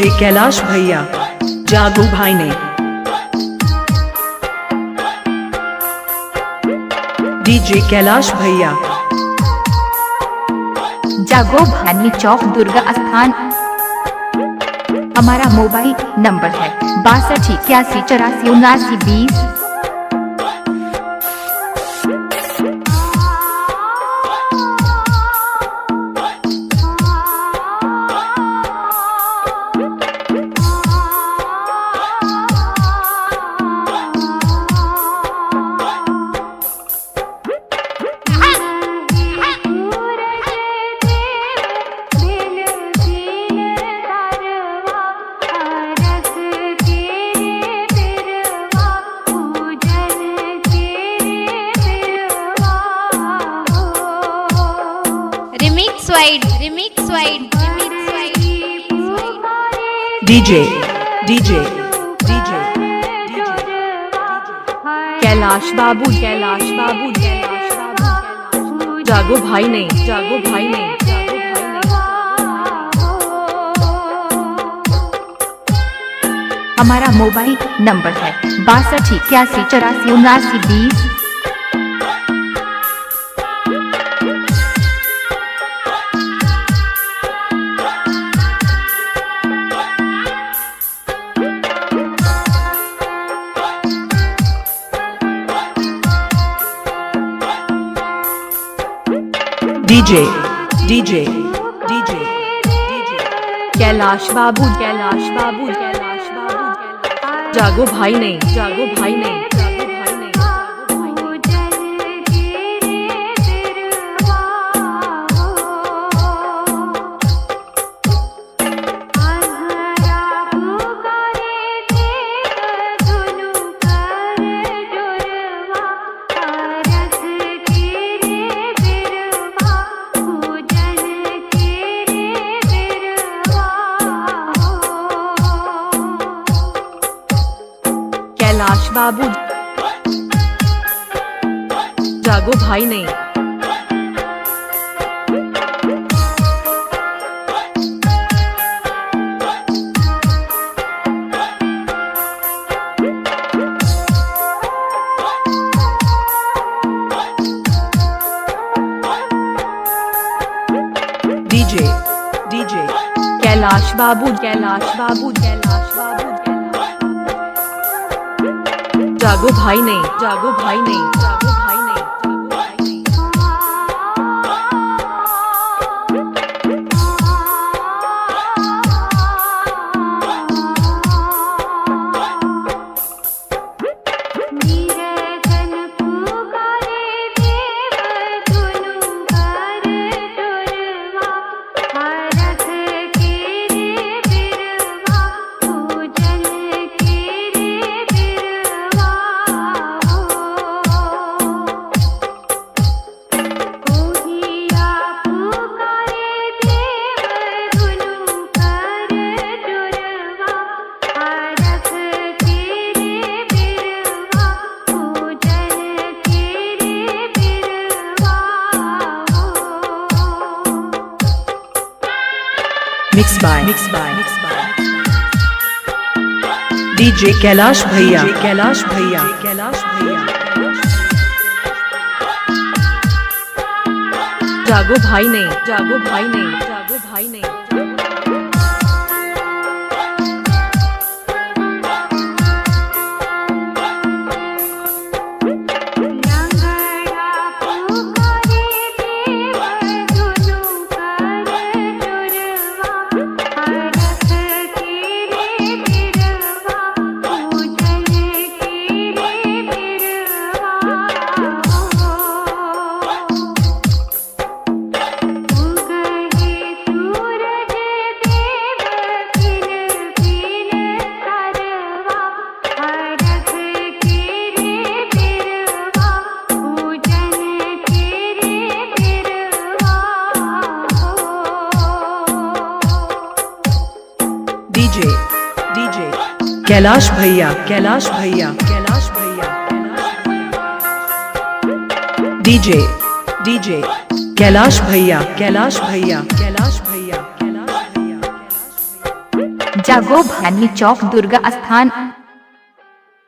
DJ Kailash भैया जागू भाई ने डीजे कैलाश भैया जागो भानी चौक दुर्गा स्थान। हमारा मोबाइल नंबर है 6281847920। Remix wide. डीजे कैलाश बाबू जागो भाई ने हमारा मोबाइल नंबर है 6281847920। डीजे कैलाश बाबू जागो भाई ने कैलाश बाबू जागो भाई ने डीजे कैलाश बाबू जागो भाई ने मिक्स बाय डीजे कैलाश भैया जागो भाई ने डीजे कैलाश भैया डीजे कैलाश भैया जागो भानी चौक दुर्गा स्थान